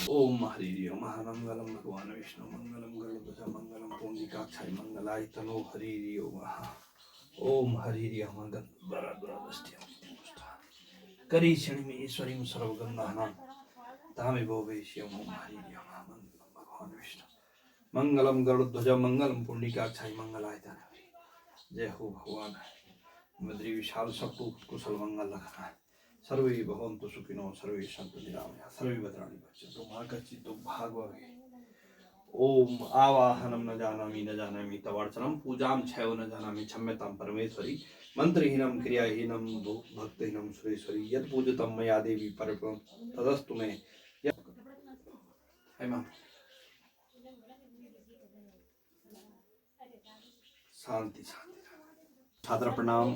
ओम हरि ओम महामंगलम भगवान विष्णु मंगलम गरुड़ध्वज मंगलम पुंडरीकाक्षाय मंगलाय तनो हरि ओम। ओम हरि ओम करी क्षण में ईश्वरी सर्वगंधानां तामेव वैश्यम। ओम हरि ओम मंगलम भगवान विष्णु मंगलम गरुड़ध्वज मंगलम पुंडरीकाक्षाय मंगलाय तनो। जय हो भगवान मद्री विशाल सबको कुशल मंगल रखना है। सर्वे भवन्तु सुखिनो सर्वे सन्तु निरामया सर्वे भद्राणि पश्यन्तु मा कश्चित् दुर्भाग्यः। ओम आवाहनम न जानामि तवार्चनम पूजाम क्षयो न जानामि क्षम्यतां परमेश्वरी मंत्रहीनम क्रियाहीनम भक्तिहीनम सुरेश्वरी यत् पूजितं मया देवी परम तदस्तु मे। शांति शांति। छात्र प्रणाम।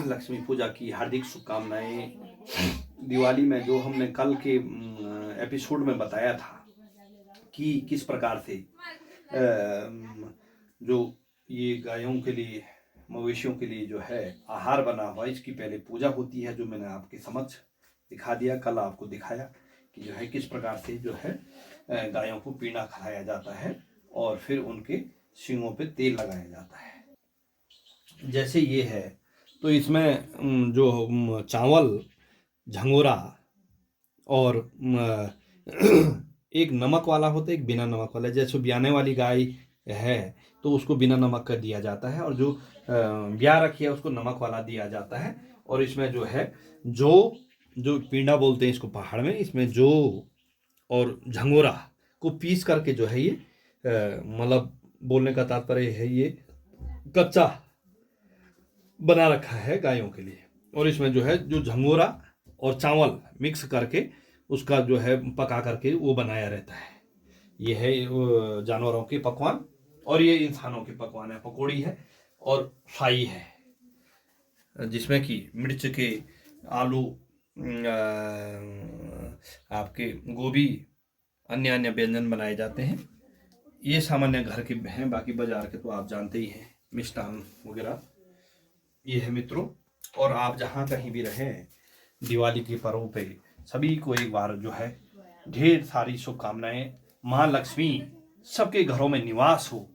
लक्ष्मी पूजा की हार्दिक शुभकामनाएं। दिवाली में जो हमने कल के एपिसोड में बताया था कि किस प्रकार से जो ये गायों के लिए मवेशियों के लिए जो है आहार बना हुआ इसकी पहले पूजा होती है, जो मैंने आपके समक्ष दिखा दिया। कल आपको दिखाया कि जो है किस प्रकार से जो है गायों को पीना खिलाया जाता है और फिर उनके सींगों पे तेल लगाया जाता है। जैसे ये है तो इसमें जो चावल, झंगोरा और एक नमक वाला होता है, एक बिना नमक वाला। जैसे ब्याने वाली गाय है तो उसको बिना नमक का दिया जाता है और जो ब्याह रखी है उसको नमक वाला दिया जाता है। और इसमें जो है जो पींडा बोलते हैं इसको पहाड़ में, इसमें जो और झंगोरा को पीस करके जो है ये मतलब बोलने का तात्पर्य है ये कच्चा बना रखा है गायों के लिए। और इसमें जो है जो झंगोरा और चावल मिक्स करके उसका जो है पका करके वो बनाया रहता है। ये है जानवरों के पकवान और ये इंसानों के पकवान है। पकौड़ी है और फ्राई है जिसमें कि मिर्च के, आलू, आपके गोभी, अन्य अन्य व्यंजन बनाए जाते हैं। ये सामान्य घर के हैं, बाकी बाजार के तो आप जानते ही हैं मिष्ठान वगैरह। ये है मित्रों। और आप जहाँ कहीं भी रहें दिवाली के पर्व पे सभी को एक बार जो है ढेर सारी शुभकामनाएं। माँ लक्ष्मी सबके घरों में निवास हो,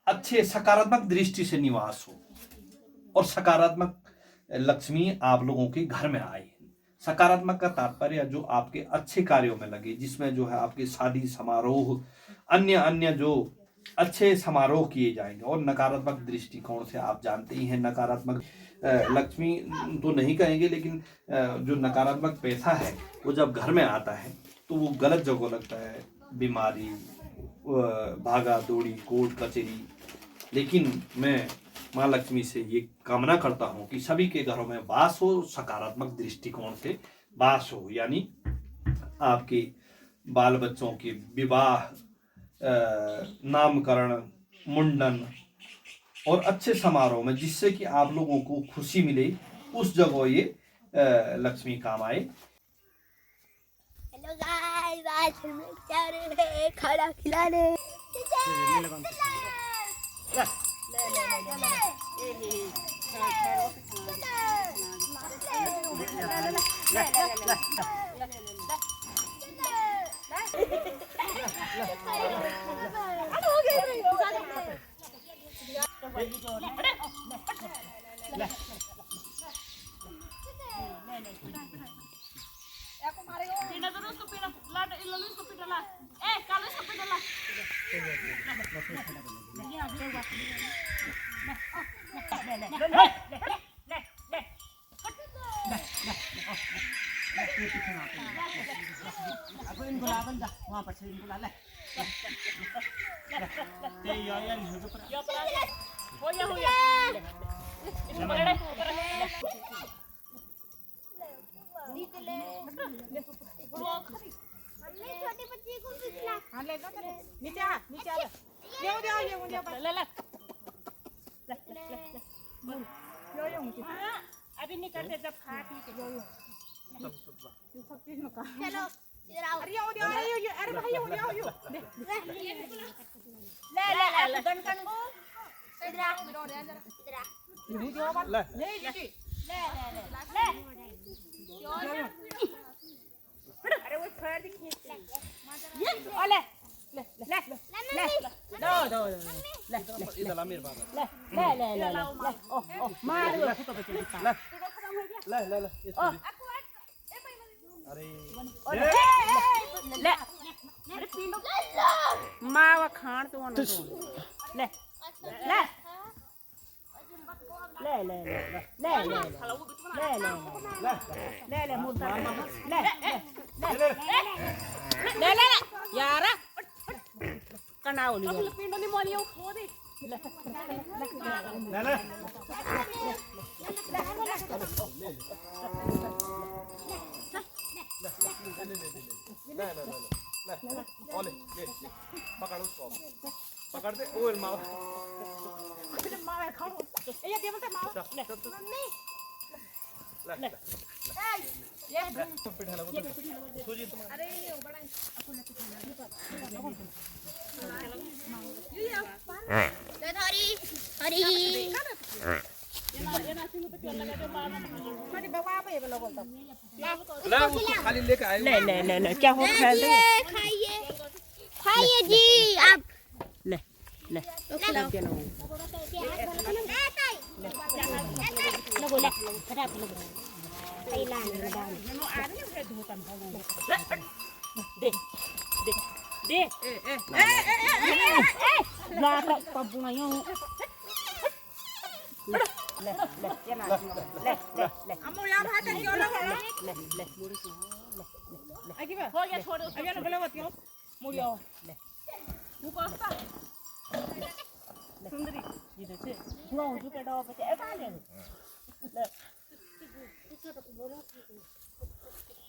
अच्छे सकारात्मक दृष्टि से निवास हो और सकारात्मक लक्ष्मी आप लोगों के घर में आए। सकारात्मक का तात्पर्य जो आपके अच्छे कार्यों में लगे, जिसमें जो है आपके शादी समारोह अन्य अन्य जो अच्छे समारोह किए जाएंगे। और नकारात्मक दृष्टिकोण से आप जानते ही हैं, नकारात्मक लक्ष्मी तो नहीं कहेंगे लेकिन जो नकारात्मक पैसा है वो जब घर में आता है तो वो गलत जगह लगता है, बीमारी, भागा दौड़ी, कोर्ट कचहरी। लेकिन मैं माँ लक्ष्मी से ये कामना करता हूँ कि सभी के घरों में वास हो, सकारात्मक दृष्टिकोण से वास हो, यानी आपके बाल बच्चों के विवाह, नामकरण, मुंडन और अच्छे समारोह में जिससे कि आप लोगों को खुशी मिले, उस जगह ये लक्ष्मी काम आए। हेलो गाइस, आज हम लोग जा रहे हैं खाना खिलाने। छोटी बच्ची को नीचे नीचे अभी नहीं करते जब खा पी के सब चीज में चलो इधर आओ। अरे अरे भाई ले गन गन को इधर आ इधर आ ये जो बात ले जी ले अरे वो छोड़ दी खींच ले ले इधर ला मेरे पास ले ले ले ले ले ओ ओ मार दो ले ले ले ओ अरे ले मावा खान तो ले ले ले ले ले ले ले ले ले मुर्दा ले ले ले यार कनाओ लियो पिंडो नहीं मोलियो खो दे ले ले ओले ले पकड़ उसको पकड़ दे ओए मावा मावा खाओ ये दे मत मावा ले मम्मी ले ये पिठा लगा सूजी तुम अरे ये बड़ा अपन ने खाना ले हरी हरी हरी बाबा पे बोलो बोलता ले उसको खाली लेके आए ले ले ले ले क्या हो खाइए खाइए खाइए जी आप ले ले खिलाओ के लगो ले खराब लगो पहला नहीं डाल दे दे दे ला तब बुनायो ले ले ले ये ना ले ले ले अम्मू यार हाथ क्यों लगा ले ले मुड़ी को ले ले आगे बा हो गया छोड़ आगे ना बोले मत क्यों मुड़ी आओ ले तू कोस्ता सुंदरी ये देखे हुआ जो के डाव पे ए ले ले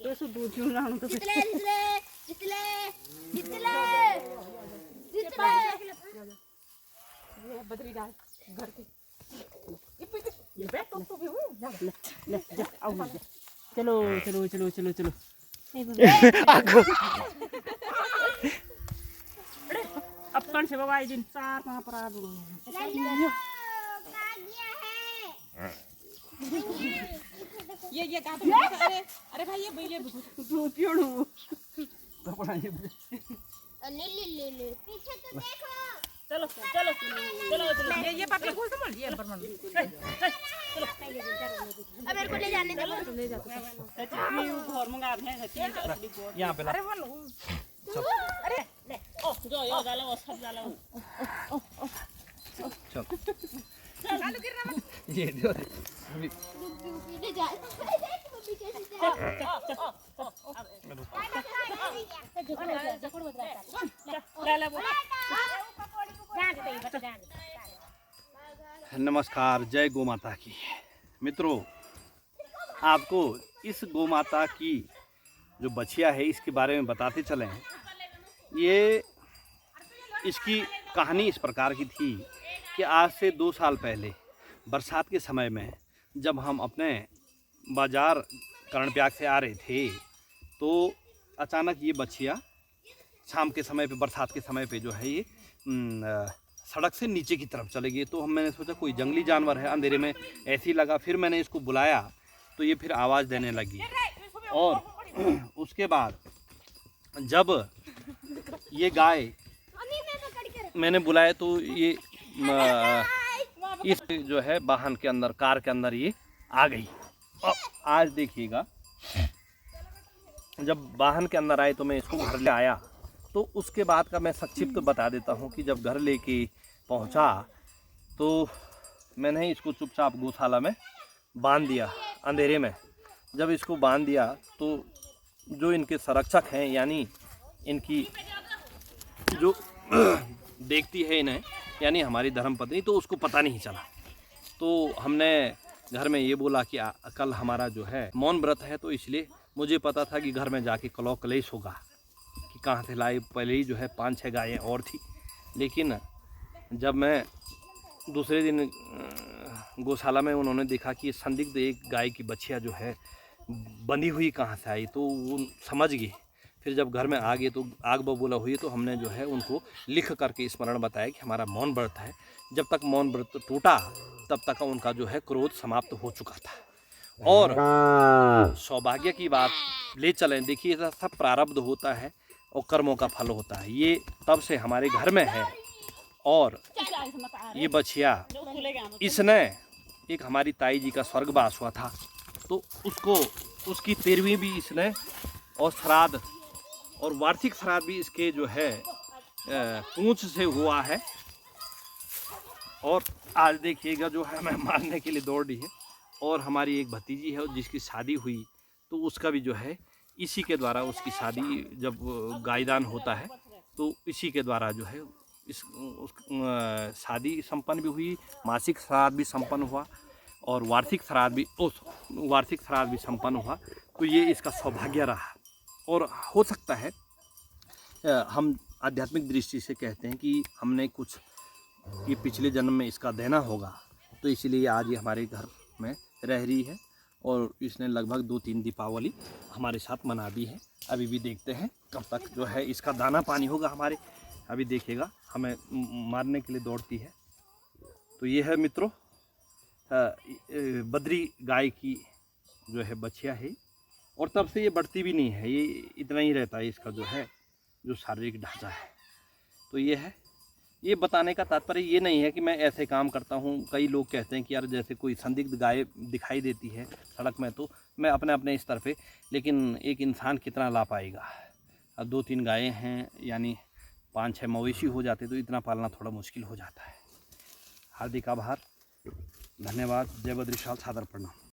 तो सु दूध क्यों ना तो जितले जितले जितले ये बदरी डाल घर के ये बैठ तो भी हूं ले ले जा आओ जा चलो चलो चलो चलो चलो आगो अरे अपन से बाबा दिन चार वहां पर आ गए ये का अरे अरे भाई ये दूध पियोड़ू कपड़ा ये ले पीछे तो देखो चलो चलो चलो चलो ये पापी खोल संभाल ये पर मन चलो अब मेरे को ले जाने दो ले जा सच्ची घर मंगा है सच्ची असली बोल यहां पे अरे बोलो अरे ले ओ जो यो डालो सब डालो चल चालू कर रहा ये दो अभी ले जा मम्मी कैसे नमस्कार, जय गौ माता की। मित्रों, आपको इस गौ माता की जो बछिया है इसके बारे में बताते चले हैं। ये इसकी कहानी इस प्रकार की थी कि आज से 2 साल पहले बरसात के समय में जब हम अपने बाज़ार कर्णप्रयाग से आ रहे थे तो अचानक ये बछिया शाम के समय पे, बरसात के समय पे जो है ये सड़क से नीचे की तरफ चले गई। तो मैंने सोचा कोई जंगली जानवर है, अंधेरे में ऐसे ही लगा। फिर मैंने इसको बुलाया तो ये फिर आवाज़ देने लगी। और उसके बाद जब ये गाय मैंने बुलाया तो ये इस जो है वाहन के अंदर, कार के अंदर ये आ गई। अब आज देखिएगा, जब वाहन के अंदर आए तो मैं इसको घर ले आया। तो उसके बाद का मैं संक्षिप्त बता देता हूँ कि जब घर लेके पहुँचा तो मैंने इसको चुपचाप गौशाला में बांध दिया अंधेरे में। जब इसको बांध दिया तो जो इनके संरक्षक हैं, यानी इनकी जो देखती है इन्हें, यानी हमारी धर्मपत्नी, तो उसको पता नहीं चला। तो हमने घर में ये बोला कि कल हमारा जो है मौन व्रत है, तो इसलिए मुझे पता था कि घर में जाके कलौ कलेश होगा कि कहाँ से लाई। पहले ही जो है 5-6 गायें और थी, लेकिन जब मैं दूसरे दिन गौशाला में उन्होंने देखा कि संदिग्ध एक गाय की बछिया जो है बंधी हुई कहाँ से आई, तो वो समझ गए। फिर जब घर में आ गए तो आग बबूला हुई, तो हमने जो है उनको लिख करके स्मरण बताया कि हमारा मौन व्रत है। जब तक मौन व्रत टूटा तब तक उनका जो है क्रोध समाप्त हो चुका था। और सौभाग्य की बात ले चलें, देखिए ऐसा सब प्रारब्ध होता है और कर्मों का फल होता है। ये तब से हमारे घर में है और ये बछिया इसने एक हमारी ताई जी का स्वर्गवास हुआ था, तो उसकी 13वीं भी इसने, और श्राद्ध और वार्षिक श्राद्ध भी इसके जो है पूंछ से हुआ है। और आज देखिएगा जो है मैं मारने के लिए दौड़ रही है। और हमारी एक भतीजी है जिसकी शादी हुई, तो उसका भी जो है इसी के द्वारा, उसकी शादी जब गायदान होता है तो इसी के द्वारा जो है शादी संपन्न भी हुई, मासिक श्राद्ध भी संपन्न हुआ और वार्षिक श्राद्ध भी संपन्न हुआ। तो ये इसका सौभाग्य रहा। और हो सकता है हम आध्यात्मिक दृष्टि से कहते हैं कि हमने कुछ ये पिछले जन्म में इसका देना होगा, तो इसीलिए आज ये हमारे घर में रह रही है। और इसने लगभग 2-3 दीपावली हमारे साथ मना दी है। अभी भी देखते हैं कब तक जो है इसका दाना पानी होगा हमारे। अभी देखिएगा हमें मारने के लिए दौड़ती है। तो ये है मित्रों बद्री गाय की जो है बछिया है, और तब से ये बढ़ती भी नहीं है, ये इतना ही रहता है इसका जो है जो शारीरिक ढांचा है। तो ये है, ये बताने का तात्पर्य ये नहीं है कि मैं ऐसे काम करता हूँ। कई लोग कहते हैं कि यार जैसे कोई संदिग्ध गाय दिखाई देती है सड़क में, तो मैं अपने स्तर पे, लेकिन एक इंसान कितना ला पाएगा। अब 2-3 गायें हैं यानी 5-6 मवेशी हो जाते तो इतना पालना थोड़ा मुश्किल हो जाता है। हार्दिक आभार, धन्यवाद। जय बद्रीशाल, सादर प्रणाम।